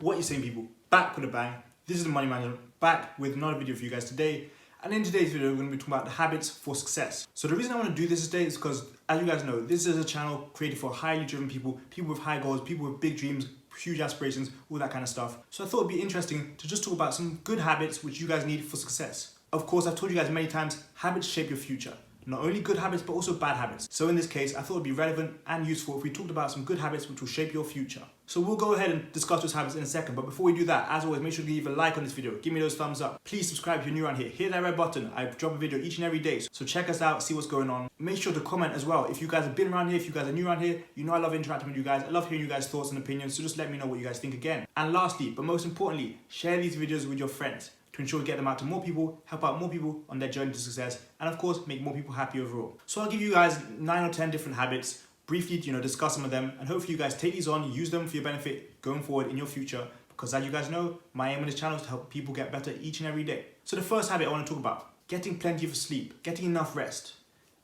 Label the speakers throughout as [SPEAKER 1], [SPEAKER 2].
[SPEAKER 1] What you saying, people? Back with a bang. This is the Money Manager, back with another video for you guys today. And in today's video, we're going to be talking about the habits for success. So the reason I want to do this today is because, as you guys know, this is a channel created for highly driven people, people with high goals, people with big dreams, huge aspirations, all that kind of stuff. So I thought it'd be interesting to just talk about some good habits which you guys need for success. Of course, I've told you guys many times, habits shape your future. Not only good habits, but also bad habits. So in this case, I thought it'd be relevant and useful if we talked about some good habits which will shape your future. So we'll go ahead and discuss those habits in a second. But before we do that, as always, make sure to leave a like on this video. Give me those thumbs up. Please subscribe if you're new around here. Hit that red button. I drop a video each and every day. So check us out, see what's going on. Make sure to comment as well. If you guys have been around here, if you guys are new around here, you know I love interacting with you guys. I love hearing you guys' thoughts and opinions. So just let me know what you guys think again. And lastly, but most importantly, share these videos with your friends to ensure we get them out to more people, help out more people on their journey to success, and of course, make more people happy overall. So I'll give you guys 9 or 10 different habits, briefly, discuss some of them, and hopefully you guys take these on, use them for your benefit going forward in your future, because as you guys know, my aim on this channel is to help people get better each and every day. So the first habit I want to talk about, getting plenty of sleep, getting enough rest.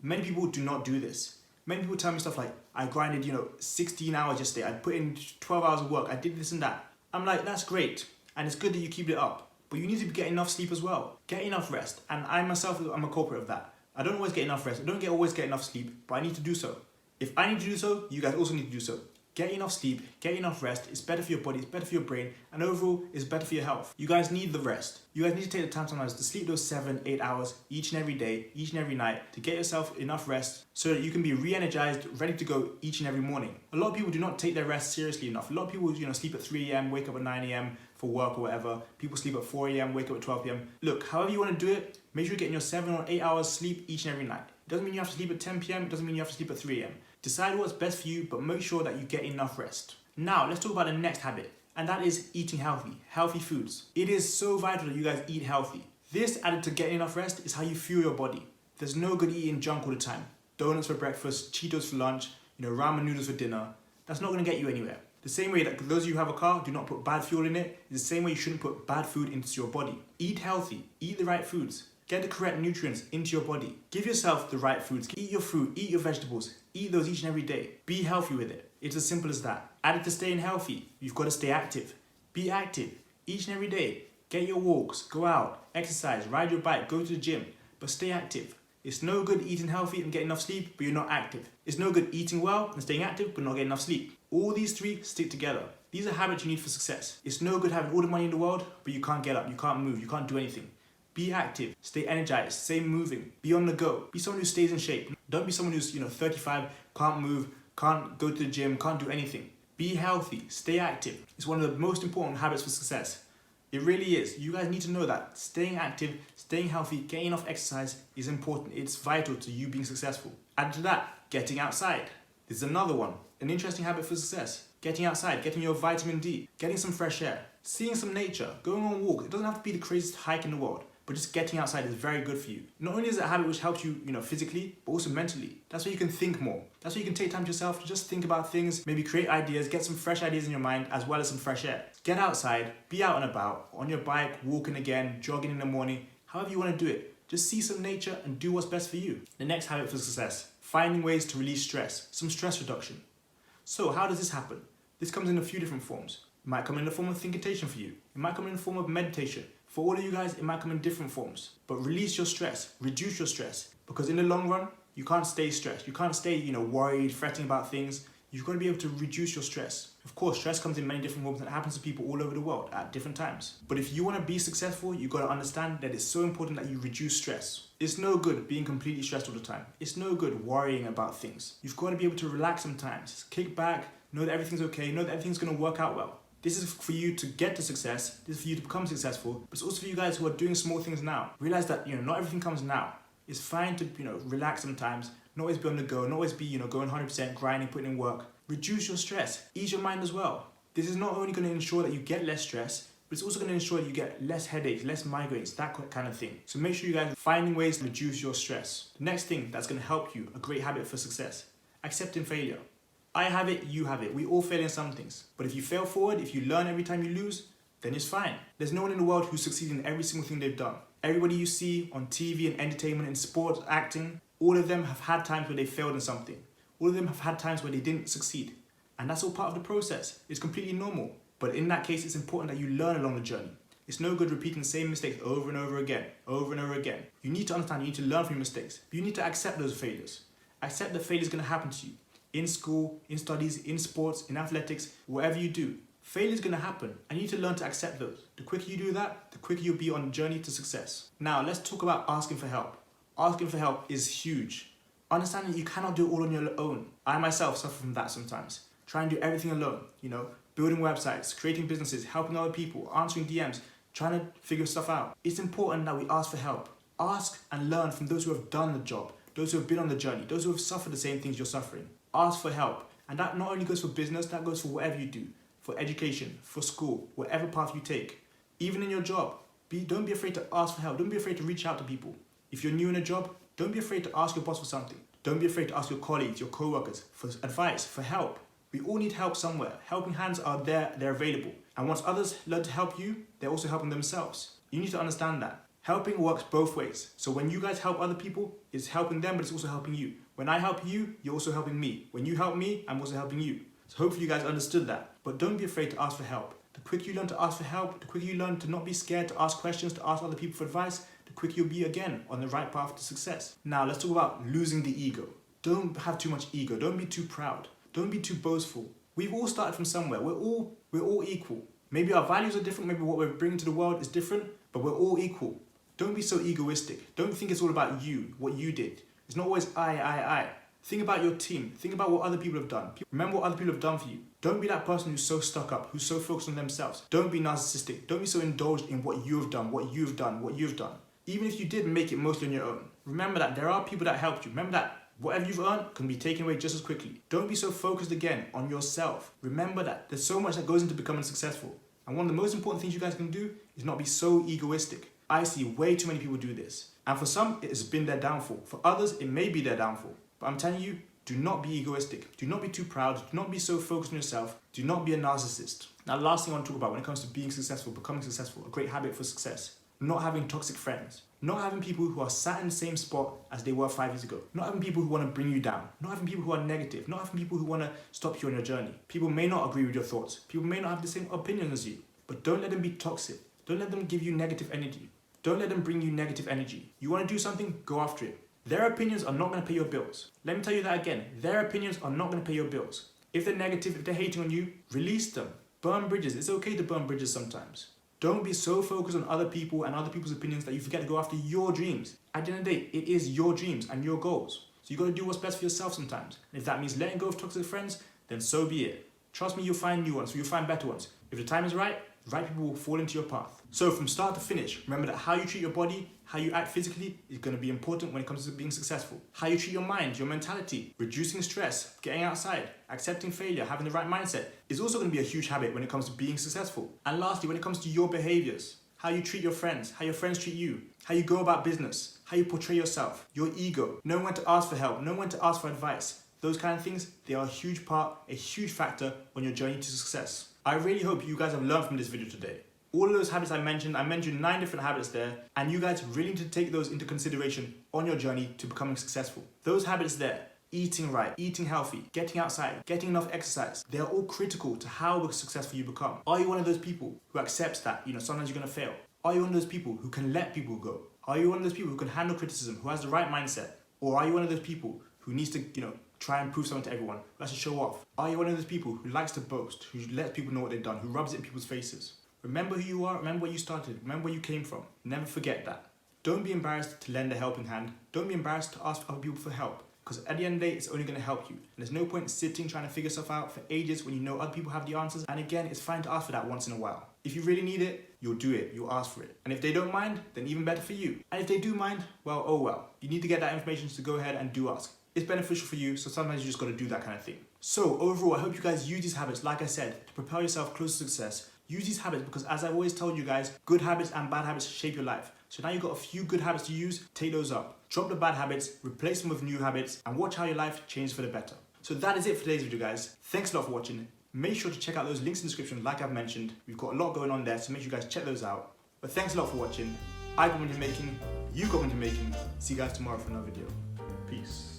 [SPEAKER 1] Many people do not do this. Many people tell me stuff like, I grinded, 16 hours yesterday, I put in 12 hours of work, I did this and that. I'm like, that's great, and it's good that you keep it up. But you need to get enough sleep as well. Get enough rest. And I myself, I'm a culprit of that. I don't always get enough rest. I don't always get enough sleep, but I need to do so. If I need to do so, you guys also need to do so. Get enough sleep, get enough rest. It's better for your body, it's better for your brain, and overall, it's better for your health. You guys need the rest. You guys need to take the time sometimes to sleep those 7-8 hours each and every day, each and every night, to get yourself enough rest so that you can be re-energized, ready to go each and every morning. A lot of people do not take their rest seriously enough. A lot of people, sleep at 3 a.m., wake up at 9 a.m. for work or whatever. People sleep at 4 a.m., wake up at 12 p.m. Look, however you want to do it, make sure you're getting your 7 or 8 hours sleep each and every night. It doesn't mean you have to sleep at 10 p.m., it doesn't mean you have to sleep at 3 a.m. Decide what's best for you, but make sure that you get enough rest. Now, let's talk about the next habit, and that is eating healthy foods. It is so vital that you guys eat healthy. This, added to getting enough rest, is how you fuel your body. There's no good eating junk all the time. Donuts for breakfast, Cheetos for lunch, ramen noodles for dinner. That's not going to get you anywhere. The same way that those of you who have a car do not put bad fuel in it, is the same way you shouldn't put bad food into your body. Eat healthy, eat the right foods, get the correct nutrients into your body. Give yourself the right foods. Eat your fruit, eat your vegetables, eat those each and every day. Be healthy with it. It's as simple as that. Added to staying healthy, you've got to stay active. Be active each and every day. Get your walks, go out, exercise, ride your bike, go to the gym, but stay active. It's no good eating healthy and getting enough sleep, but you're not active. It's no good eating well and staying active, but not getting enough sleep. All these three stick together. These are habits you need for success. It's no good having all the money in the world, but you can't get up, you can't move, you can't do anything. Be active, stay energized, stay moving, be on the go. Be someone who stays in shape. Don't be someone who's 35, can't move, can't go to the gym, can't do anything. Be healthy, stay active. It's one of the most important habits for success. It really is. You guys need to know that staying active, staying healthy, getting enough exercise is important. It's vital to you being successful. Add to that, getting outside. This is another one. An interesting habit for success. Getting outside, getting your vitamin D, getting some fresh air, seeing some nature, going on a walk. It doesn't have to be the craziest hike in the world, but just getting outside is very good for you. Not only is it a habit which helps you, physically, but also mentally. That's where you can think more. That's where you can take time to yourself to just think about things, maybe create ideas, get some fresh ideas in your mind, as well as some fresh air. Get outside, be out and about, on your bike, walking again, jogging in the morning, however you want to do it. Just see some nature and do what's best for you. The next habit for success, finding ways to release stress, some stress reduction. So how does this happen? This comes in a few different forms. It might come in the form of thinkitation for you. It might come in the form of meditation. For all of you guys, it might come in different forms. But release your stress, reduce your stress. Because in the long run, you can't stay stressed. You can't stay, worried, fretting about things. You've got to be able to reduce your stress. Of course, stress comes in many different forms and it happens to people all over the world at different times. But if you want to be successful, you've got to understand that it's so important that you reduce stress. It's no good being completely stressed all the time. It's no good worrying about things. You've got to be able to relax sometimes. Kick back, know that everything's okay, know that everything's going to work out well. This is for you to get to success, this is for you to become successful, but it's also for you guys who are doing small things now. Realize that, not everything comes now. It's fine to, relax sometimes, not always be on the go, not always be, going 100%, grinding, putting in work. Reduce your stress, ease your mind as well. This is not only going to ensure that you get less stress, but it's also going to ensure that you get less headaches, less migraines, that kind of thing. So make sure you guys are finding ways to reduce your stress. The next thing that's going to help you, a great habit for success, accepting failure. I have it, you have it. We all fail in some things. But if you fail forward, if you learn every time you lose, then it's fine. There's no one in the world who succeeds in every single thing they've done. Everybody you see on TV and entertainment and sports, acting, all of them have had times where they failed in something. All of them have had times where they didn't succeed. And that's all part of the process. It's completely normal. But in that case, it's important that you learn along the journey. It's no good repeating the same mistakes over and over again, over and over again. You need to understand, you need to learn from your mistakes. But you need to accept those failures. Accept that failure is going to happen to you. In school, in studies, in sports, in athletics, whatever you do. Failure is going to happen, and you need to learn to accept those. The quicker you do that, the quicker you'll be on the journey to success. Now, let's talk about asking for help. Asking for help is huge. Understanding that you cannot do it all on your own. I myself suffer from that sometimes. Try and do everything alone, building websites, creating businesses, helping other people, answering DMs, trying to figure stuff out. It's important that we ask for help. Ask and learn from those who have done the job, those who have been on the journey, those who have suffered the same things you're suffering. Ask for help. And that not only goes for business, that goes for whatever you do, for education, for school, whatever path you take. Even in your job, don't be afraid to ask for help. Don't be afraid to reach out to people. If you're new in a job, don't be afraid to ask your boss for something. Don't be afraid to ask your colleagues, your co-workers for advice, for help. We all need help somewhere. Helping hands are there, they're available. And once others learn to help you, they're also helping themselves. You need to understand that. Helping works both ways. So when you guys help other people, it's helping them, but it's also helping you. When I help you, you're also helping me. When you help me, I'm also helping you. So hopefully you guys understood that. But don't be afraid to ask for help. The quicker you learn to ask for help, the quicker you learn to not be scared to ask questions, to ask other people for advice, the quicker you'll be again on the right path to success. Now let's talk about losing the ego. Don't have too much ego. Don't be too proud. Don't be too boastful. We've all started from somewhere. We're all equal. Maybe our values are different. Maybe what we're bringing to the world is different, but we're all equal. Don't be so egoistic. Don't think it's all about you, what you did. It's not always I. Think about your team. Think about what other people have done. Remember what other people have done for you. Don't be that person who's so stuck up, who's so focused on themselves. Don't be narcissistic. Don't be so indulged in what you have done, what you've done, what you've done. Even if you did make it mostly on your own, remember that there are people that helped you. Remember that whatever you've earned can be taken away just as quickly. Don't be so focused again on yourself. Remember that there's so much that goes into becoming successful. And one of the most important things you guys can do is not be so egoistic. I see way too many people do this. And for some, it has been their downfall. For others, it may be their downfall. But I'm telling you, do not be egoistic. Do not be too proud. Do not be so focused on yourself. Do not be a narcissist. Now, the last thing I want to talk about when it comes to being successful, becoming successful, a great habit for success. Not having toxic friends. Not having people who are sat in the same spot as they were 5 years ago. Not having people who want to bring you down. Not having people who are negative. Not having people who want to stop you on your journey. People may not agree with your thoughts. People may not have the same opinion as you. But don't let them be toxic. Don't let them give you negative energy. Don't let them bring you negative energy. You want to do something? Go after it. Their opinions are not going to pay your bills. Let me tell you that again. Their opinions are not going to pay your bills. If they're negative, if they're hating on you, release them. Burn bridges. It's okay to burn bridges sometimes. Don't be so focused on other people and other people's opinions that you forget to go after your dreams. At the end of the day, it is your dreams and your goals. So you got to do what's best for yourself sometimes. And if that means letting go of toxic friends, then so be it. Trust me, you'll find new ones, you'll find better ones. If the time is right, the right people will fall into your path. So from start to finish, remember that how you treat your body, how you act physically is going to be important when it comes to being successful. How you treat your mind, your mentality, reducing stress, getting outside, accepting failure, having the right mindset is also going to be a huge habit when it comes to being successful. And lastly, when it comes to your behaviors, how you treat your friends, how your friends treat you, how you go about business, how you portray yourself, your ego, know when to ask for help, know when to ask for advice. Those kind of things, they are a huge part, a huge factor on your journey to success. I really hope you guys have learned from this video today. All of those habits I mentioned 9 different habits there, and you guys really need to take those into consideration on your journey to becoming successful. Those habits there, eating right, eating healthy, getting outside, getting enough exercise, they're all critical to how successful you become. Are you one of those people who accepts that, sometimes you're gonna fail? Are you one of those people who can let people go? Are you one of those people who can handle criticism, who has the right mindset? Or are you one of those people who needs to, try and prove something to everyone, who has to show off? Are you one of those people who likes to boast, who lets people know what they've done, who rubs it in people's faces? Remember who you are, remember where you started, remember where you came from. Never forget that. Don't be embarrassed to lend a helping hand. Don't be embarrassed to ask other people for help. Because at the end of the day, it's only going to help you. And there's no point sitting trying to figure stuff out for ages when you know other people have the answers. And again, it's fine to ask for that once in a while. If you really need it, you'll do it. You'll ask for it. And if they don't mind, then even better for you. And if they do mind, well, oh well. You need to get that information, so go ahead and do ask. It's beneficial for you, so sometimes you just got to do that kind of thing. So overall, I hope you guys use these habits, like I said, to propel yourself closer to success. Use these habits because, as I've always told you guys, good habits and bad habits shape your life. So now you've got a few good habits to use, take those up. Drop the bad habits, replace them with new habits, and watch how your life changes for the better. So that is it for today's video, guys. Thanks a lot for watching. Make sure to check out those links in the description like I've mentioned. We've got a lot going on there, so make sure you guys check those out. But thanks a lot for watching. I've got one to making, you've got one to making. See you guys tomorrow for another video. Peace.